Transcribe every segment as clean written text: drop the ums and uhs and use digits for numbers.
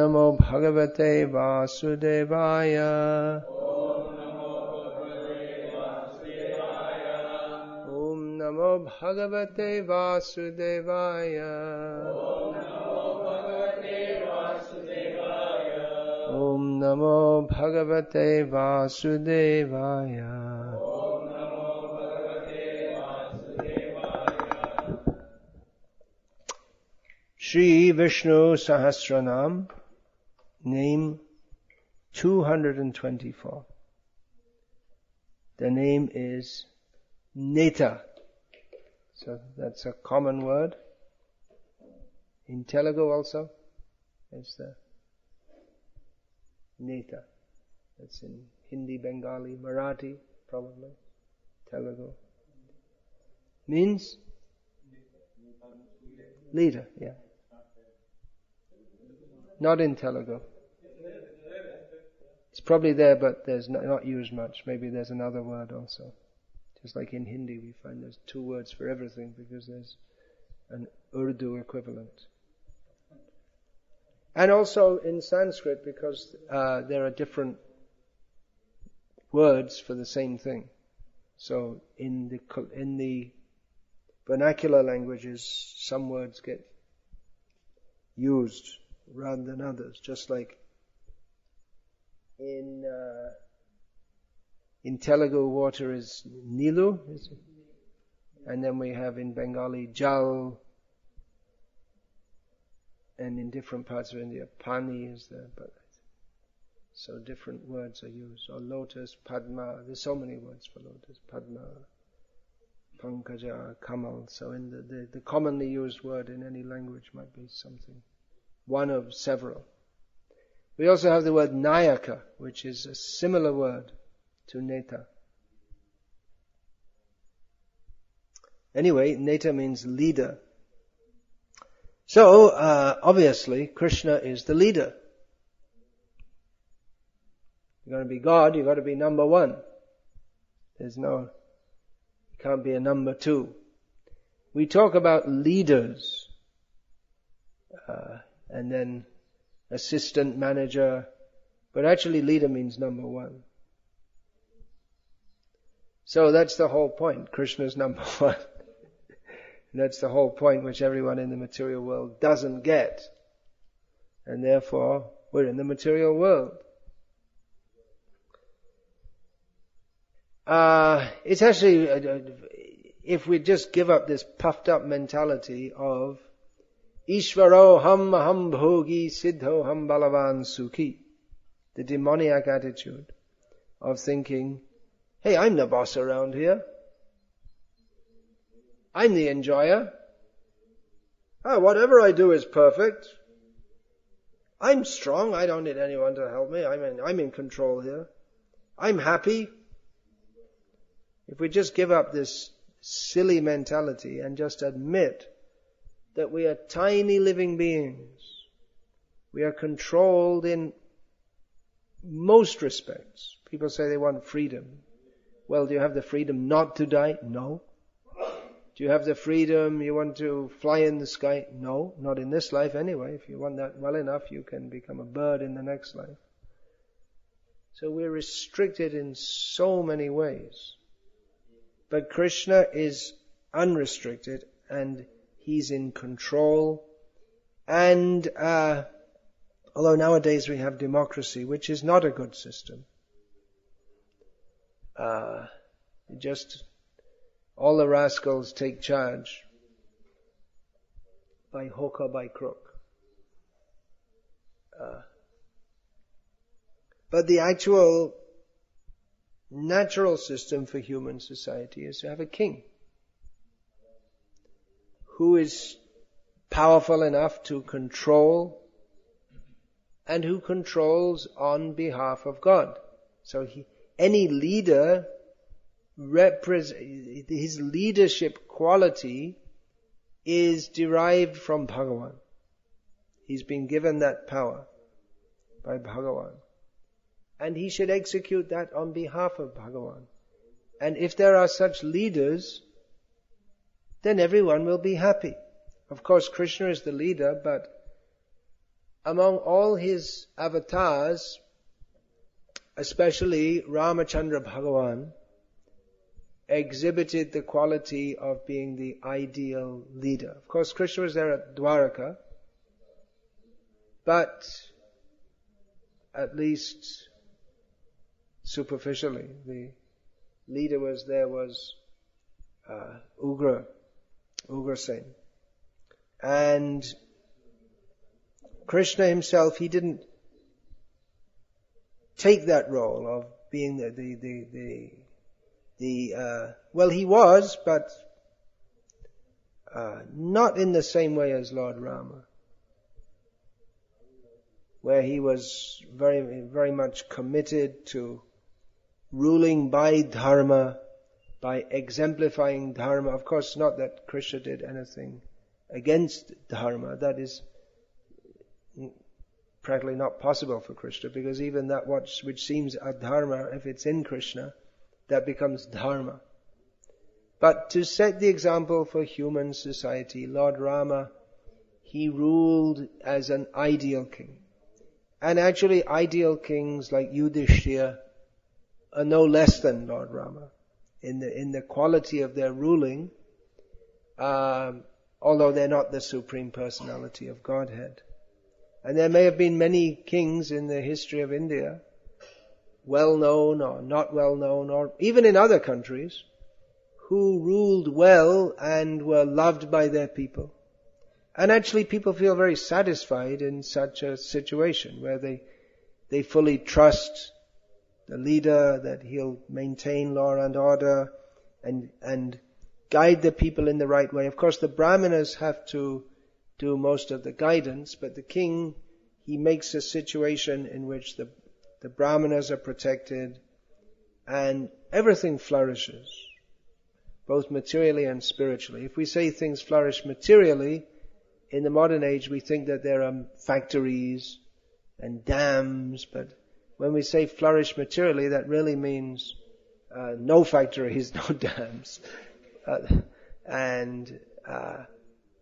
Namo Bhagavate Vasudevaya. Om Namo Bhagavate Vasudevaya. Om Namo Bhagavate Vasudevaya. Shri Vishnu Sahasranama, name 224. The name is Neta. So that's a common word. In Telugu also, it's the Neta. That's in Hindi, Bengali, Marathi, probably. Telugu. Means? Leader, yeah. Not in Telugu. It's probably there, but there's not used much. Maybe there's another word also. Just like in Hindi, we find there's two words for everything because there's an Urdu equivalent. And also in Sanskrit because there are different words for the same thing. So in the vernacular languages, some words get used rather than others. Just like in Telugu, water is Nilu, and then we have in Bengali Jal, and in different parts of India Pani is there, but so different words are used. Or lotus, Padma. There's so many words for lotus, Padma, Pankaja, Kamal. So in the commonly used word in any language might be something, one of several. We also have the word Nayaka, which is a similar word to Neta. Anyway, Neta means leader. So, obviously, Krishna is the leader. You're going to be God, you've got to be number one. Can't be a number two. We talk about leaders, and then assistant manager, but actually leader means number one. So that's the whole point. Krishna's number one. And that's the whole point which everyone in the material world doesn't get. And therefore, we're in the material world. It's actually, if we just give up this puffed up mentality of Ishvaro ham aham bhogi siddho ham balavan sukhi, the demoniac attitude of thinking, hey, I'm the boss around here. I'm the enjoyer. Whatever I do is perfect. I'm strong. I don't need anyone to help me. I'm in control here. I'm happy. If we just give up this silly mentality and just admit that we are tiny living beings, we are controlled in most respects. People say they want freedom. Well, do you have the freedom not to die? No. Do you have the freedom you want to fly in the sky? No, not in this life anyway. If you want that well enough, you can become a bird in the next life. So we're restricted in so many ways. But Krishna is unrestricted and He's in control. And although nowadays we have democracy, which is not a good system, just all the rascals take charge by hook or by crook. But the actual natural system for human society is to have a king who is powerful enough to control and who controls on behalf of God. So any leader his leadership quality is derived from Bhagavan. He's been given that power by Bhagavan. And he should execute that on behalf of Bhagavan. And if there are such leaders, then everyone will be happy. Of course, Krishna is the leader, but among all his avatars, especially Ramachandra Bhagavan, exhibited the quality of being the ideal leader. Of course, Krishna was there at Dwaraka, but at least superficially, the leader was Ugrasen. And Krishna himself, he didn't take that role of being well, he was, but not in the same way as Lord Rama, where he was very, very much committed to ruling by dharma, by exemplifying dharma. Of course, not that Krishna did anything against dharma. That is practically not possible for Krishna, because even that which seems adharma, if it's in Krishna, that becomes dharma. But to set the example for human society, Lord Rama, he ruled as an ideal king. And actually ideal kings like Yudhishthira are no less than Lord Rama in the quality of their ruling, although they're not the supreme personality of Godhead. And there may have been many kings in the history of India, well known or not well known, or even in other countries, who ruled well and were loved by their people. And actually people feel very satisfied in such a situation where they fully trust the leader, that he'll maintain law and order and guide the people in the right way. Of course, the brahmanas have to do most of the guidance, but the king, he makes a situation in which the brahmanas are protected and everything flourishes, both materially and spiritually. If we say things flourish materially, in the modern age we think that there are factories and dams, but when we say flourish materially, that really means no factories, no dams.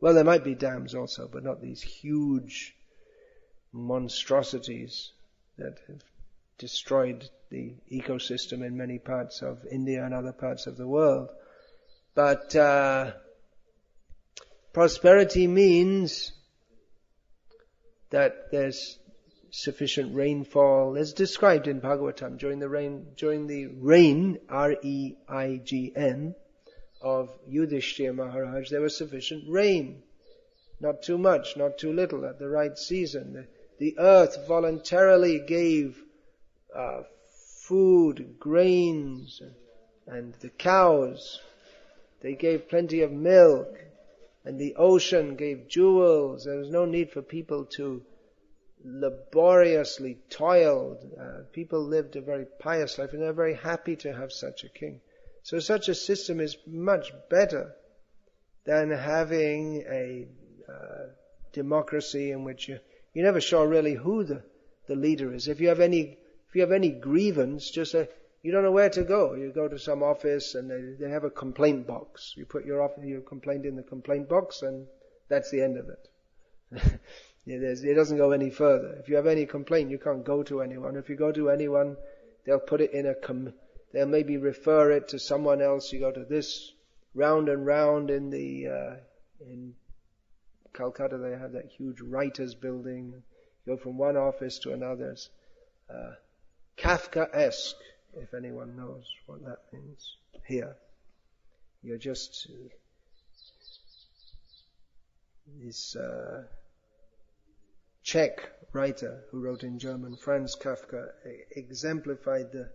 Well, there might be dams also, but not these huge monstrosities that have destroyed the ecosystem in many parts of India and other parts of the world. But prosperity means that there's sufficient rainfall, as described in Bhagavatam. During the reign, R-E-I-G-N, of Yudhishthira Maharaj, there was sufficient rain. Not too much, not too little, at the right season. The earth voluntarily gave food, grains, and the cows, they gave plenty of milk, and the ocean gave jewels. There was no need for people to laboriously toil. People lived a very pious life, and they're very happy to have such a king. So such a system is much better than having a democracy in which you're never sure really who the leader is. If you have any grievance, just you don't know where to go. You go to some office and they have a complaint box. You put your complaint in the complaint box, and that's the end of it. It doesn't go any further. If you have any complaint, you can't go to anyone. If you go to anyone, they'll put it in they'll maybe refer it to someone else. You go to this, round and round in Calcutta, they have that huge writers' building. You go from one office to another. Kafkaesque, if anyone knows what that means. Here, you're just this Czech writer who wrote in German, Franz Kafka, exemplified the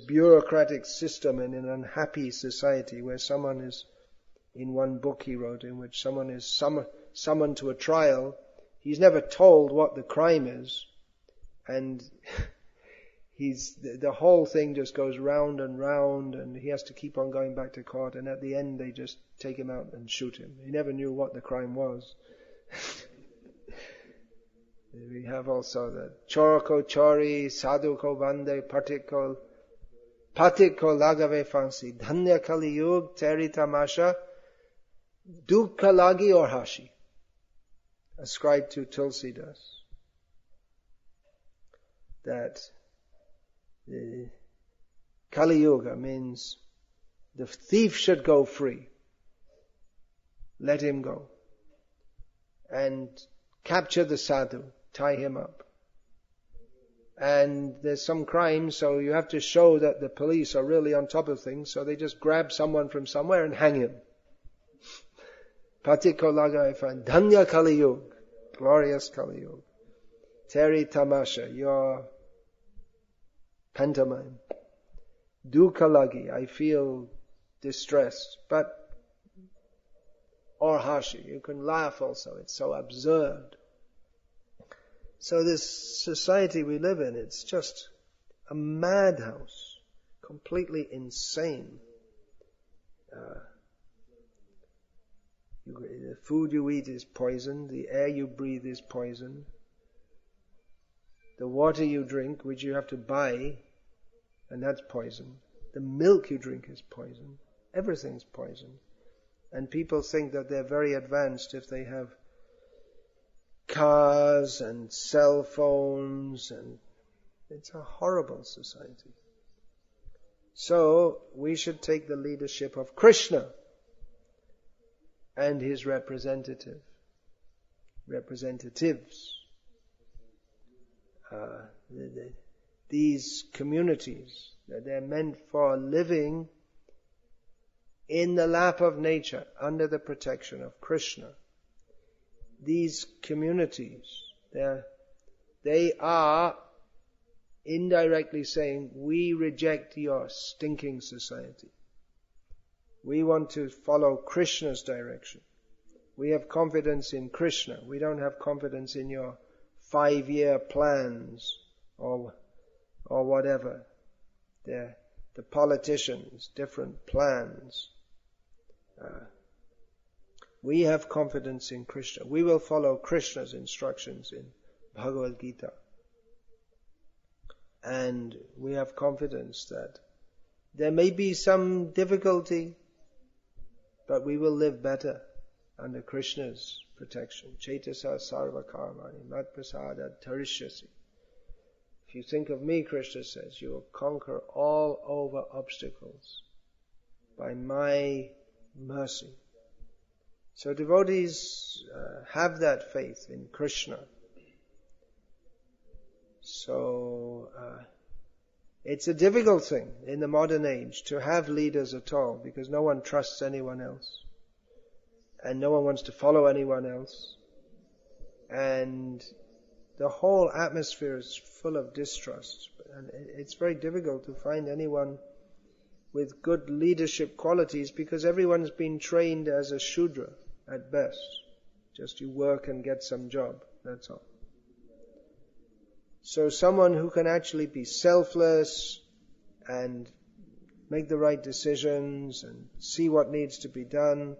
bureaucratic system in an unhappy society where someone is, in one book he wrote, in which someone is summoned to a trial. He's never told what the crime is, and the whole thing just goes round and round, and he has to keep on going back to court, and at the end they just take him out and shoot him. He never knew what the crime was. We have also the Chorko Chori, Sadhu Ko Bande, Patiko Lagave Fansi, Dhanya Kali Yug, Teri Tamasha, Dukha Lagi or Hashi, ascribed to Tulsidas. that Kali Yuga means the thief should go free. Let him go. And capture the sadhu, tie him up. And there's some crime, so you have to show that the police are really on top of things, so they just grab someone from somewhere and hang him. Patiko lagai fan, Dhanya Kali Yuga, glorious Kali Yuga. Teri tamasha, your pantomime. Dukha lagi, I feel distressed, but or hashi, you can laugh also, it's so absurd. So this society we live in, it's just a madhouse, completely insane. The food you eat is poison, the air you breathe is poison, the water you drink, which you have to buy, and that's poison. The milk you drink is poison. Everything's poison. And people think that they're very advanced if they have cars and cell phones, and it's a horrible society. So we should take the leadership of Krishna and his representatives. These communities, they're meant for living in the lap of nature, under the protection of Krishna. These communities, they are indirectly saying, we reject your stinking society. We want to follow Krishna's direction. We have confidence in Krishna. We don't have confidence in your 5-year plans or whatever. The politicians, different plans. We have confidence in Krishna. We will follow Krishna's instructions in Bhagavad Gita. And we have confidence that there may be some difficulty, but we will live better under Krishna's protection. Cetasa sarva karmani mat prasada tarishyasi. If you think of me, Krishna says, you will conquer all over obstacles by my mercy. So devotees have that faith in Krishna. So it's a difficult thing in the modern age to have leaders at all, because no one trusts anyone else. And no one wants to follow anyone else. And the whole atmosphere is full of distrust. And it's very difficult to find anyone with good leadership qualities, because everyone's been trained as a Shudra at best. Just you work and get some job, that's all. So someone who can actually be selfless and make the right decisions and see what needs to be done,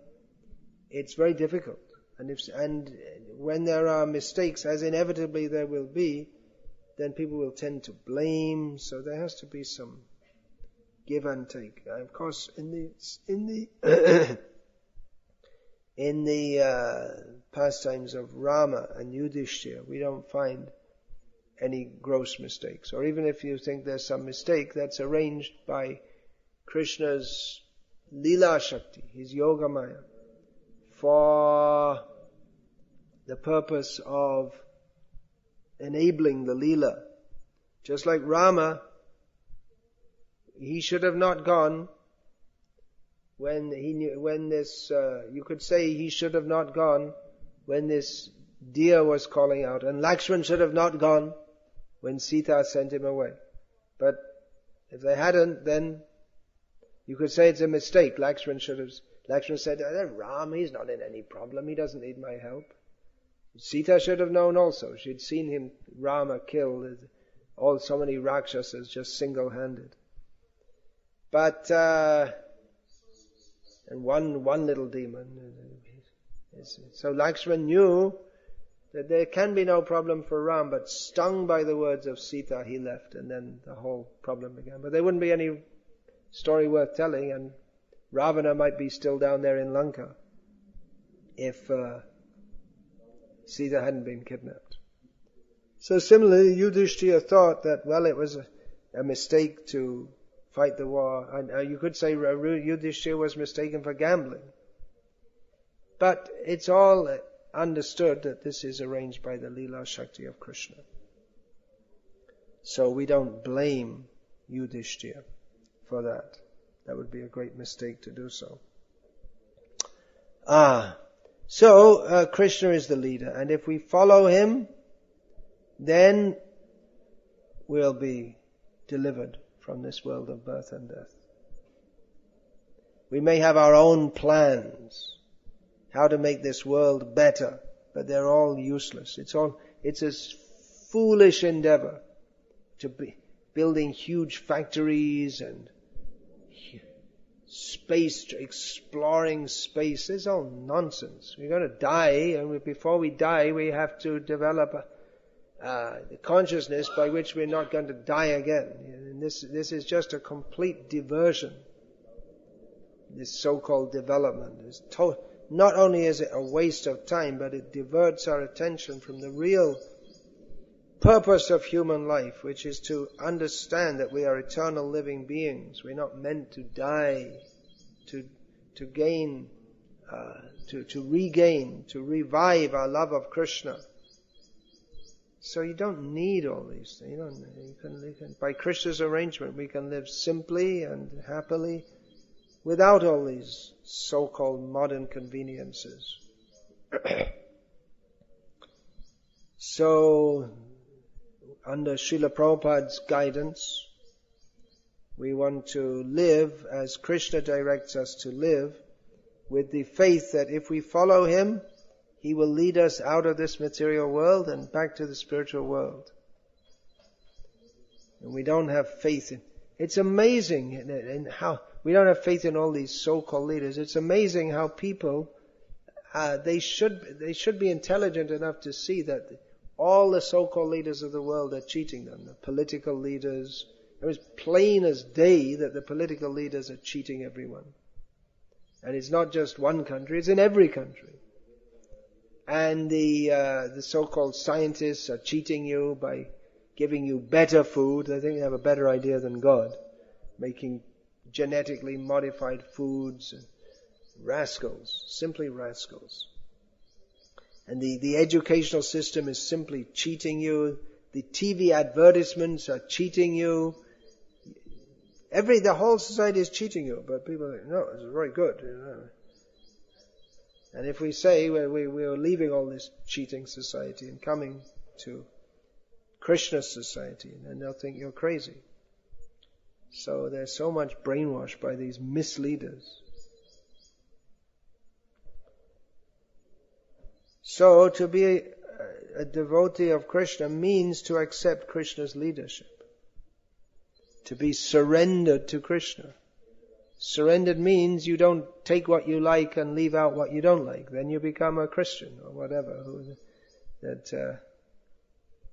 it's very difficult. And when there are mistakes, as inevitably there will be, then people will tend to blame. So there has to be some give and take. Of course, in the pastimes of Rama and Yudhishthira, we don't find any gross mistakes. Or even if you think there's some mistake, that's arranged by Krishna's Leela Shakti, his Yoga Maya, for the purpose of enabling the Leela. Just like Rama, he should have not gone when you could say he should have not gone when this deer was calling out, and Lakshman should have not gone when Sita sent him away. But if they hadn't, then you could say it's a mistake. Lakshman said, Ram, he's not in any problem, he doesn't need my help. Sita should have known also. She'd seen him, Rama, kill so many Rakshasas just single-handed. But, and one little demon. So Lakshman knew that there can be no problem for Ram, but stung by the words of Sita, he left, and then the whole problem began. But there wouldn't be any story worth telling, and Ravana might be still down there in Lanka if Sita hadn't been kidnapped. So similarly, Yudhishthira thought that, well, it was a mistake to fight the war. And you could say Yudhishthira was mistaken for gambling. But it's all understood that this is arranged by the Leela Shakti of Krishna. So we don't blame Yudhishthira for that. That would be a great mistake to do so. So Krishna is the leader, and if we follow him, then we'll be delivered from this world of birth and death. We may have our own plans, how to make this world better, but they're all useless. It's a foolish endeavor to be building huge factories and space, exploring space. It's all nonsense. We're going to die, and before we die, we have to develop the consciousness by which we're not going to die again. And this is just a complete diversion. This so-called development is not only is it a waste of time, but it diverts our attention from the real purpose of human life, which is to understand that we are eternal living beings. We're not meant to die, to gain, to regain, to revive our love of Krishna. So you don't need all these things. You can, by Krishna's arrangement, we can live simply and happily without all these so-called modern conveniences. So, under Srila Prabhupada's guidance, we want to live as Krishna directs us to live, with the faith that if we follow him, he will lead us out of this material world and back to the spiritual world. And we don't have faith in... It's amazing in how... We don't have faith in all these so-called leaders. It's amazing how people... They should be intelligent enough to see that all the so-called leaders of the world are cheating them. The political leaders... It was plain as day that the political leaders are cheating everyone. And it's not just one country, it's in every country. And the so-called scientists are cheating you by giving you better food. They think they have a better idea than God. Making genetically modified foods. Rascals. Simply rascals. And the educational system is simply cheating you. The TV advertisements are cheating you. The whole society is cheating you. But people think, no, it's very good. And if we say we're leaving all this cheating society and coming to Krishna's society, then they'll think you're crazy. So there's so much brainwash by these misleaders. So to be a devotee of Krishna means to accept Krishna's leadership. To be surrendered to Krishna. Surrendered means you don't take what you like and leave out what you don't like. Then you become a Christian or whatever.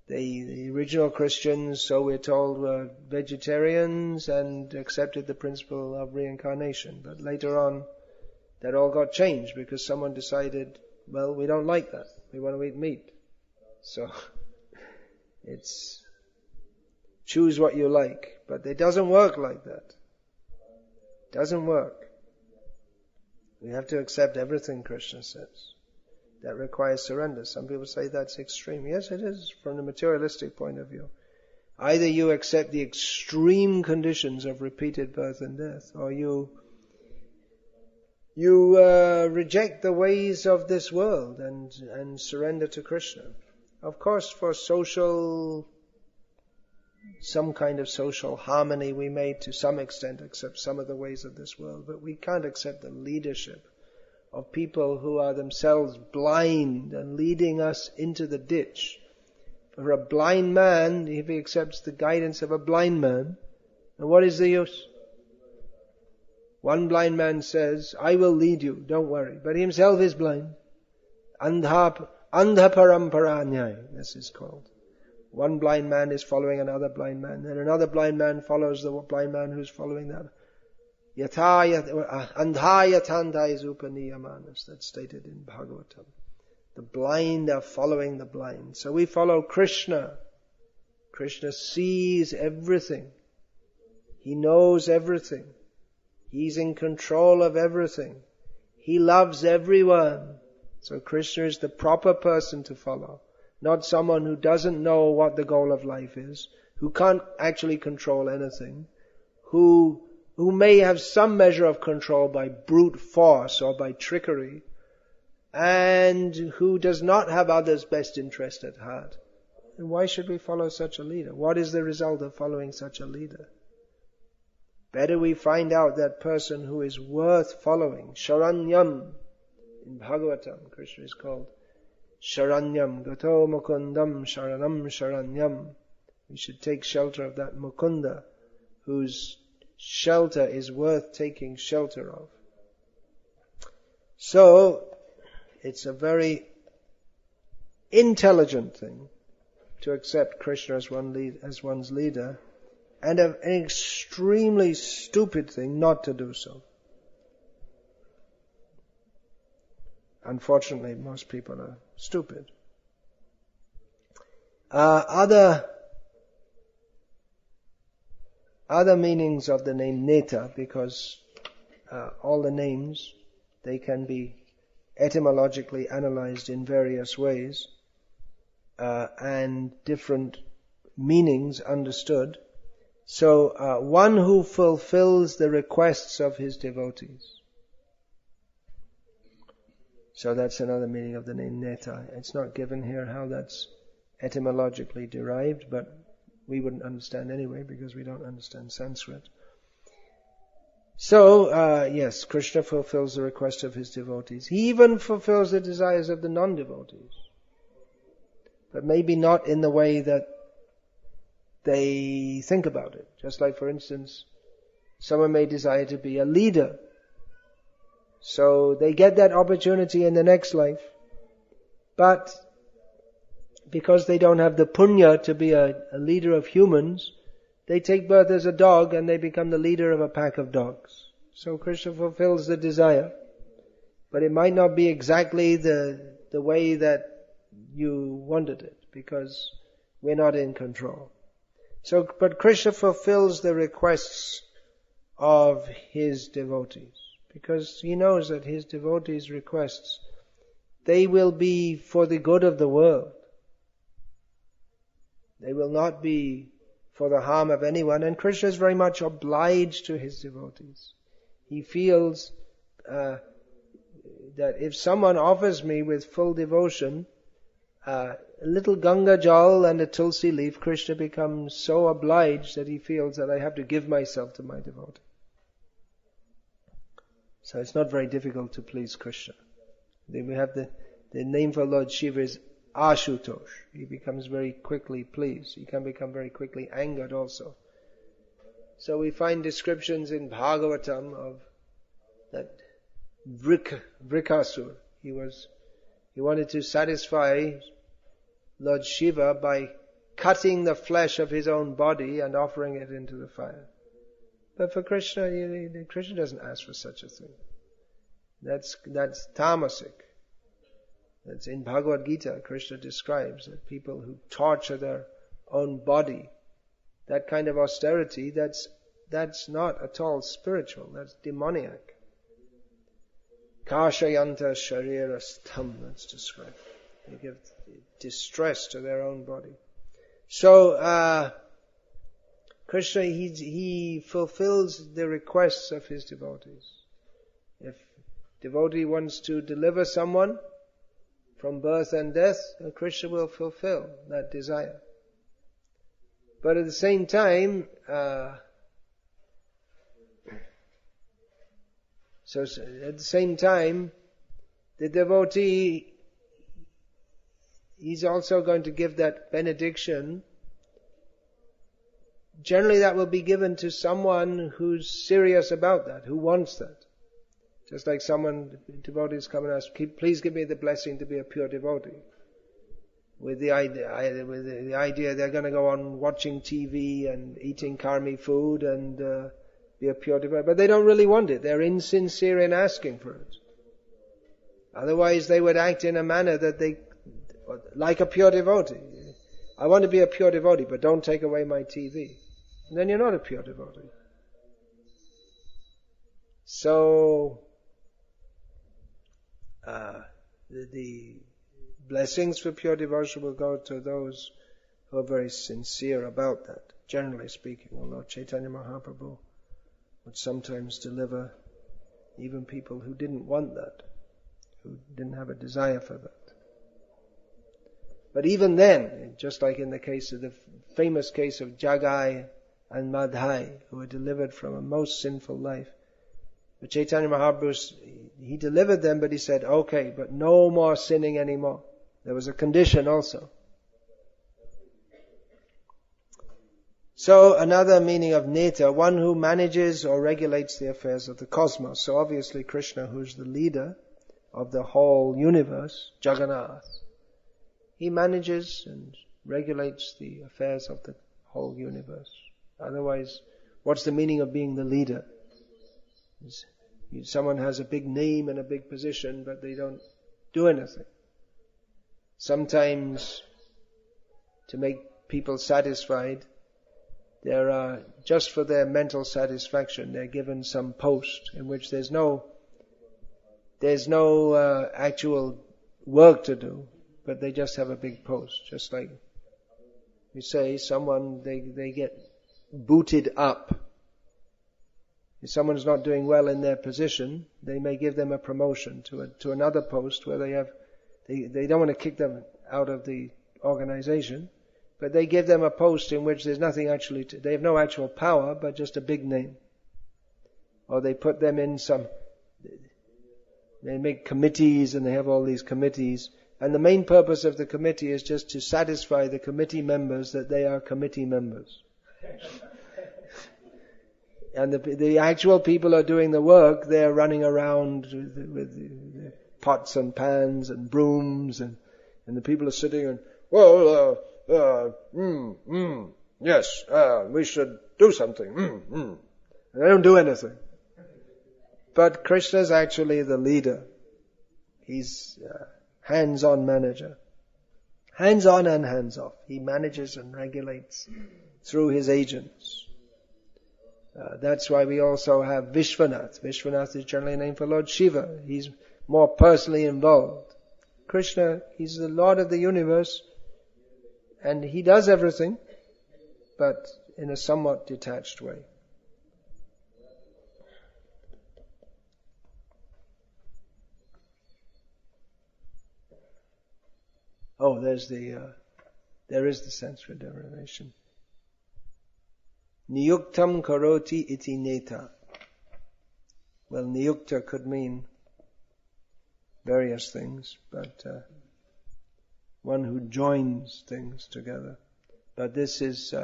The original Christians, so we're told, were vegetarians and accepted the principle of reincarnation. But later on, that all got changed because someone decided, well, we don't like that. We want to eat meat. So, it's choose what you like. But it doesn't work like that. Doesn't work. We have to accept everything Krishna says. That requires surrender. Some people say that's extreme. Yes, it is from the materialistic point of view. Either you accept the extreme conditions of repeated birth and death, or you reject the ways of this world and surrender to Krishna. Of course, for some kind of social harmony, we may to some extent accept some of the ways of this world, but we can't accept the leadership of people who are themselves blind and leading us into the ditch. For a blind man, if he accepts the guidance of a blind man, then what is the use? One blind man says, I will lead you, don't worry, but he himself is blind. Andha paramparanyaya, this is called. One blind man is following another blind man, and another blind man follows the blind man who's following that. Andha yatanda is upaniyamanas, that's stated in Bhagavatam. The blind are following the blind. So we follow Krishna. Krishna sees everything. He knows everything. He's in control of everything. He loves everyone. So Krishna is the proper person to follow. Not someone who doesn't know what the goal of life is, who can't actually control anything, who may have some measure of control by brute force or by trickery, and who does not have others' best interest at heart. And why should we follow such a leader? What is the result of following such a leader? Better we find out that person who is worth following. Sharanyam. In Bhagavatam, Krishna is called Sharanyam. Gato Mukundam Sharanam Sharanyam. We should take shelter of that Mukunda, whose shelter is worth taking shelter of. So, it's a very intelligent thing to accept Krishna as one's leader, and an extremely stupid thing not to do so. Unfortunately, most people are stupid. Other meanings of the name Neta, because all the names, they can be etymologically analyzed in various ways, and different meanings understood. So, one who fulfills the requests of his devotees. So that's another meaning of the name Neta. It's not given here how that's etymologically derived, but we wouldn't understand anyway because we don't understand Sanskrit. So, yes, Krishna fulfills the request of his devotees. He even fulfills the desires of the non-devotees. But maybe not in the way that they think about it. Just like, for instance, someone may desire to be a leader. So they get that opportunity in the next life. But because they don't have the punya to be a leader of humans, they take birth as a dog and they become the leader of a pack of dogs. So Krishna fulfills the desire. But it might not be exactly the way that you wanted it, because we're not in control. So, but Krishna fulfills the requests of his devotees, because he knows that his devotees' requests, they will be for the good of the world. They will not be for the harm of anyone, and Krishna is very much obliged to his devotees. He feels that if someone offers me with full devotion a little Ganga Jal and a Tulsi leaf, Krishna becomes so obliged that he feels that I have to give myself to my devotee. So it's not very difficult to please Krishna. Then we have the name for Lord Shiva is Ashutosh. He becomes very quickly pleased. He can become very quickly angered also. So we find descriptions in Bhagavatam of that Vikasa. He wanted to satisfy Lord Shiva by cutting the flesh of his own body and offering it into the fire. But for Krishna, Krishna doesn't ask for such a thing. That's tamasic. That's in Bhagavad Gita. Krishna describes that people who torture their own body, that kind of austerity, that's not at all spiritual. That's demoniac. Kashayanta sharirastham, that's described. They give distress to their own body. So, Krishna, he fulfills the requests of his devotees. If devotee wants to deliver someone from birth and death, Krishna will fulfill that desire. But at the same time, the devotee, he's also going to give that benediction. Generally that will be given to someone who's serious about that, who wants that. Just like devotees come and ask, please give me the blessing to be a pure devotee. With the idea they're going to go on watching TV and eating karmi food and be a pure devotee. But they don't really want it. They're insincere in asking for it. Otherwise they would act in a manner that like a pure devotee. I want to be a pure devotee, but don't take away my TV. And then you're not a pure devotee. So, the blessings for pure devotion will go to those who are very sincere about that, generally speaking. Although Chaitanya Mahaprabhu would sometimes deliver even people who didn't want that, who didn't have a desire for that. But even then, just like in the case of the famous case of Jagai and Madhai, who were delivered from a most sinful life, but Chaitanya Mahaprabhu, he delivered them, but he said, okay, but no more sinning anymore. There was a condition also. So another meaning of Neta, one who manages or regulates the affairs of the cosmos. So obviously Krishna, who's the leader of the whole universe, Jagannath, he manages and regulates the affairs of the whole universe. Otherwise, what's the meaning of being the leader? Someone has a big name and a big position, but they don't do anything. Sometimes, to make people satisfied, there are, just for their mental satisfaction, they're given some post in which there's no actual work to do, but they just have a big post. Just like you say, someone, they get booted up. If someone's not doing well in their position, they may give them a promotion to another post where they don't want to kick them out of the organization, but they give them a post in which there's nothing actually they have no actual power, but just a big name. Or they put them in they make committees, and they have all these committees, and the main purpose of the committee is just to satisfy the committee members that they are committee members. And the actual people are doing the work, they're running around with pots and pans and brooms, and the people are sitting and, yes, we should do something, And they don't do anything. But Krishna's actually the leader. He's hands-on manager. Hands-on and hands-off. He manages and regulates through his agents. That's why we also have Vishwanath. Vishwanath is generally a name for Lord Shiva. He's more personally involved. Krishna, he's the Lord of the universe, and he does everything, but in a somewhat detached way. Oh, there is the Sanskrit derivation. Niyuktam karoti iti neta. Well, niyukta could mean various things, but one who joins things together. But this is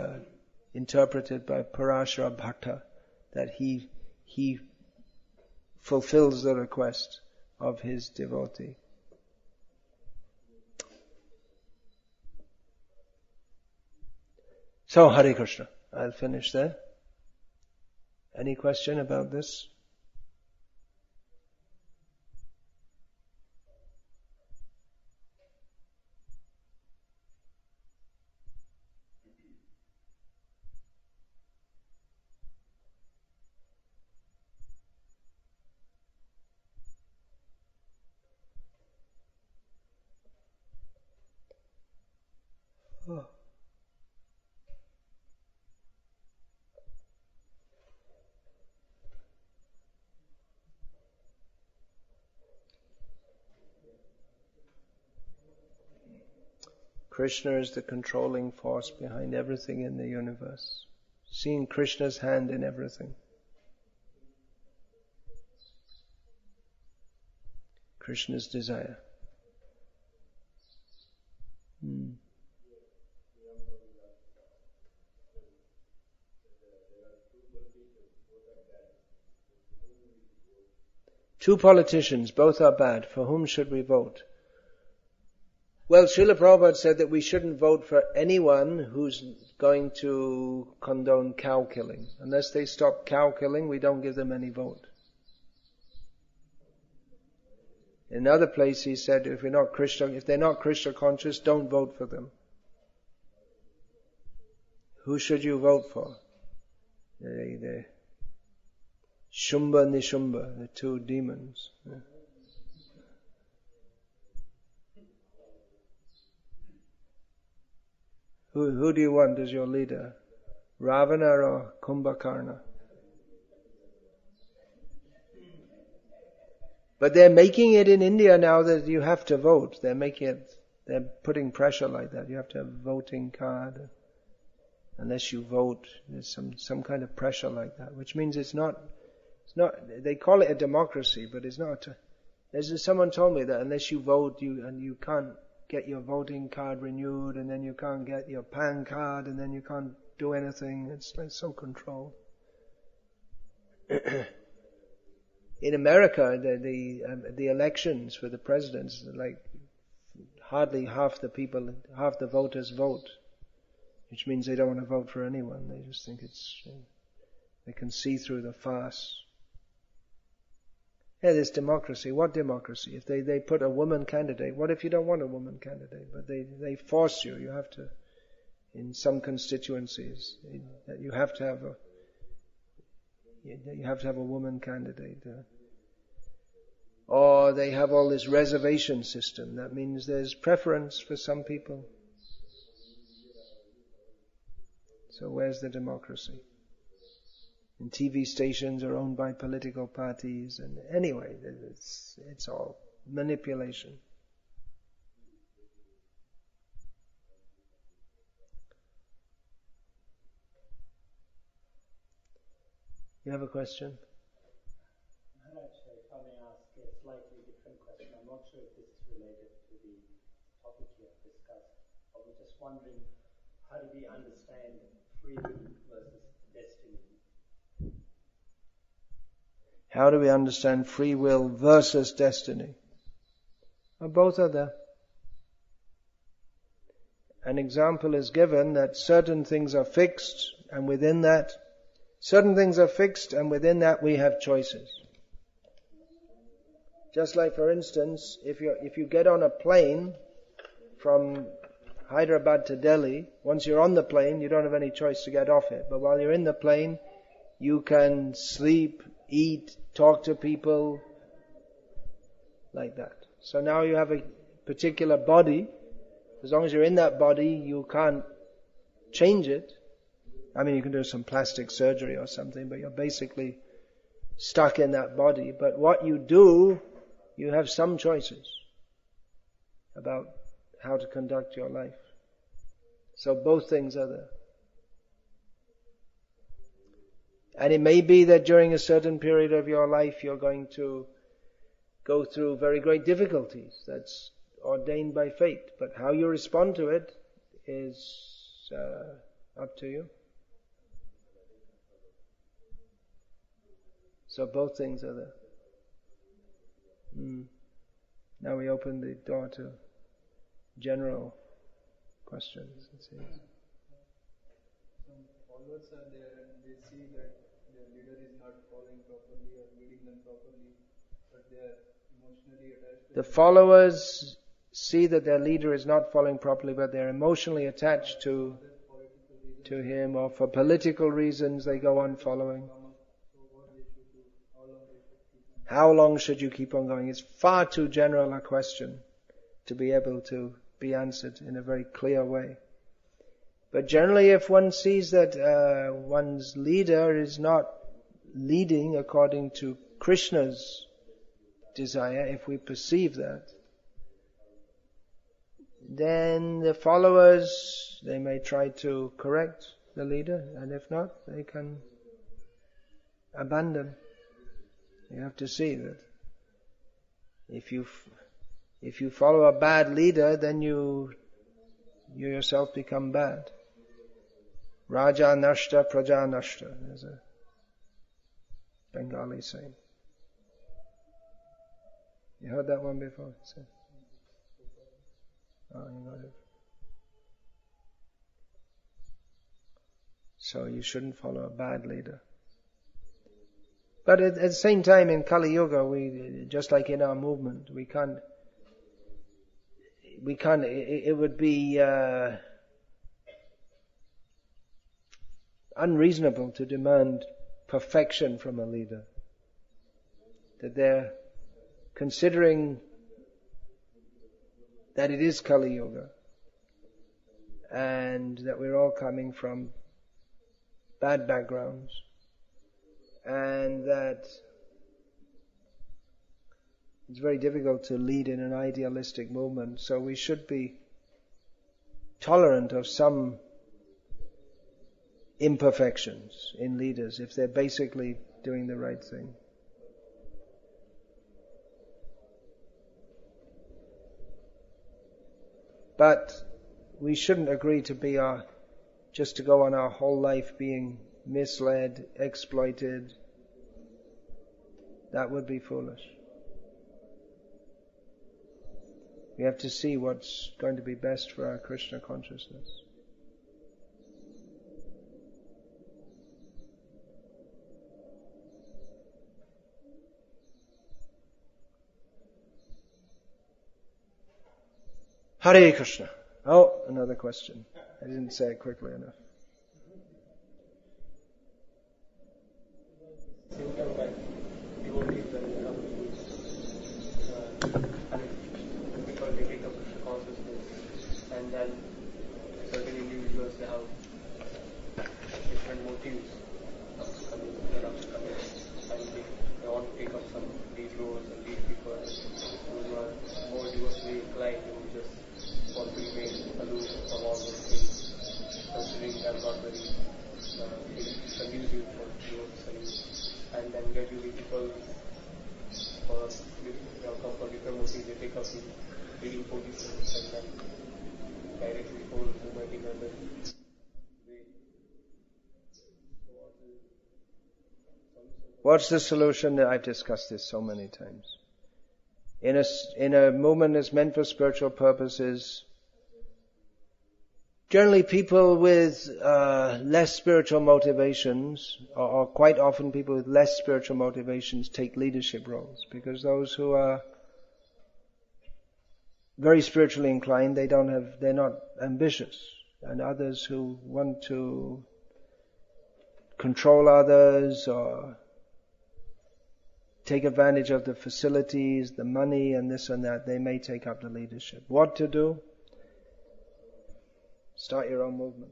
interpreted by Parashara Bhakta, that he fulfills the request of his devotee. So, Hare Krishna. I'll finish there. Any question about this? Oh. Krishna is the controlling force behind everything in the universe. Seeing Krishna's hand in everything. Krishna's desire. Two politicians, both are bad. For whom should we vote? Well, Srila Prabhupada said that we shouldn't vote for anyone who's going to condone cow killing. Unless they stop cow killing, we don't give them any vote. In another place he said, if they're not Krishna conscious, don't vote for them. Who should you vote for? The Shumba Nishumba, the two demons. Who do you want as your leader? Ravana or Kumbhakarna? But they're making it in India now that you have to vote. They're putting pressure like that. You have to have a voting card. Unless you vote, there's some kind of pressure like that, which means it's not, they call it a democracy, but it's not. Someone told me that unless you vote, you can't get your voting card renewed, and then you can't get your PAN card, and then you can't do anything. It's like so controlled. In America, the elections for the presidents, like hardly half the voters vote, which means they don't want to vote for anyone. They just think they can see through the farce. Yeah, there's democracy. What democracy? If they put a woman candidate, what if you don't want a woman candidate? But they force you. You have to, in some constituencies, that you have to have a woman candidate. Or they have all this reservation system. That means there's preference for some people. So where's the democracy? And TV stations are owned by political parties, and anyway, it's all manipulation. You have a question? Actually, if I may ask a slightly different question. I'm not sure if this is related to the topic you have discussed. I was just wondering, how do we understand free will versus destiny? How do we understand free will versus destiny? Well, both are there. An example is given that certain things are fixed, and within that, we have choices. Just like, for instance, if you get on a plane from Hyderabad to Delhi, once you're on the plane, you don't have any choice to get off it. But while you're in the plane, you can sleep, eat, talk to people, like that. So now you have a particular body. As long as you're in that body, you can't change it. I mean, you can do some plastic surgery or something, but you're basically stuck in that body. But what you do, you have some choices about how to conduct your life. So both things are there. And it may be that during a certain period of your life you're going to go through very great difficulties. That's ordained by fate. But how you respond to it is up to you. So both things are there. Now we open the door to general questions. Some followers are there and they see that their leader is not following properly or leading them properly, but they are emotionally attached to the followers see that their leader is not following properly, but they're emotionally attached to him, or for political reasons they go on following. How long should you keep on going? It's far too general a question to be able to be answered in a very clear way. But generally, if one sees that one's leader is not leading according to Krishna's desire, if we perceive that, then the followers, they may try to correct the leader, and if not, they can abandon. You have to see that if you follow a bad leader, then you yourself become bad. Raja nashta, praja nashta. There's a Bengali saying. You heard that one before? Oh, you got it. So you shouldn't follow a bad leader. But at the same time, in Kali Yuga, we, just like in our movement, we can't, it would be unreasonable to demand perfection from a leader. That they're considering that it is Kali Yuga and that we're all coming from bad backgrounds and that it's very difficult to lead in an idealistic movement, so we should be tolerant of some imperfections in leaders if they're basically doing the right thing. But we shouldn't agree to be just to go on our whole life being misled, exploited. That would be foolish. We have to see what's going to be best for our Krishna consciousness. Hare Krishna. Oh, another question. I didn't say it quickly enough. Because they take up Krishna consciousness, and then certain individuals, they have different motives of coming, and they want to take up some lead roles and lead people. Those who are more devotionally inclined, they will just want to remain aloof from all those things, considering they are not very conducive for devotional service. And then gradually people come for different motives, they take up the leading positions and then directly whole movement in another way. What's the solution? I've discussed this so many times. In a movement that's meant for spiritual purposes, generally people with less spiritual motivations, or quite often people with less spiritual motivations, take leadership roles, because those who are very spiritually inclined, they're not ambitious, and others who want to control others or take advantage of the facilities, the money and this and that, they may take up the leadership. What to do? Start your own movement.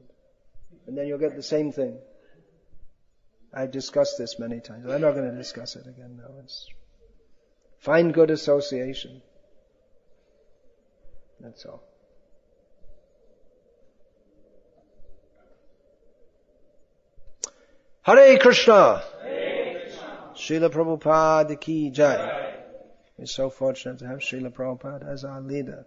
And then you'll get the same thing. I've discussed this many times. I'm not going to discuss it again now. Find good association. That's all. Hare Krishna! Srila Prabhupada ki jai. We're so fortunate to have Srila Prabhupada as our leader.